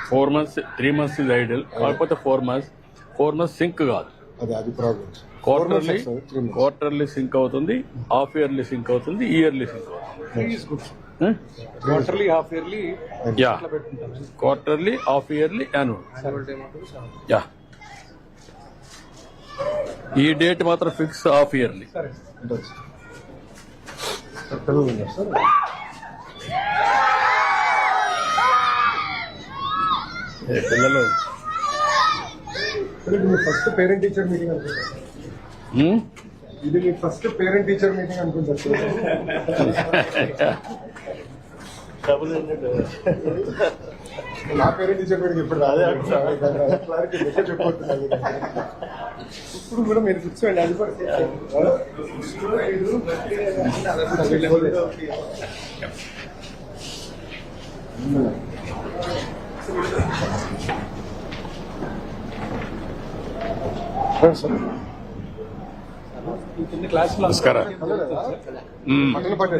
4 months, 3 months is ideal. కాకపోతే 4 months sync కాదు. అది ప్రాబ్లం. క్వార్టర్లీ సింక్ అవుతుంది, హాఫ్ ఇయర్లీ సింక్ అవుతుంది, ఇయర్లీ సింక్ అవుతుంది. Quarterly half yearly yeah, quarterly half yearly annual. Yeah, ఈ date మాత్రం ఫిక్స్ హాఫ్ ఇయర్లీ. పిల్లలు ఫస్ట్ పేరెంట్ టీచర్ మీటింగ్ అనుకుంటా. ఇది మీ ఫస్ట్ పేరెంట్ టీచర్ మీటింగ్ అనుకుంటా. నా పేరెంట్ టీచర్ మీటింగ్ ఇప్పుడు రాదే చెప్పబోతున్నాను. ఇప్పుడు కూడా మీరు కూర్చోండి. అది కూడా క్లాస్ నమస్కారం. మటన్ పట్టే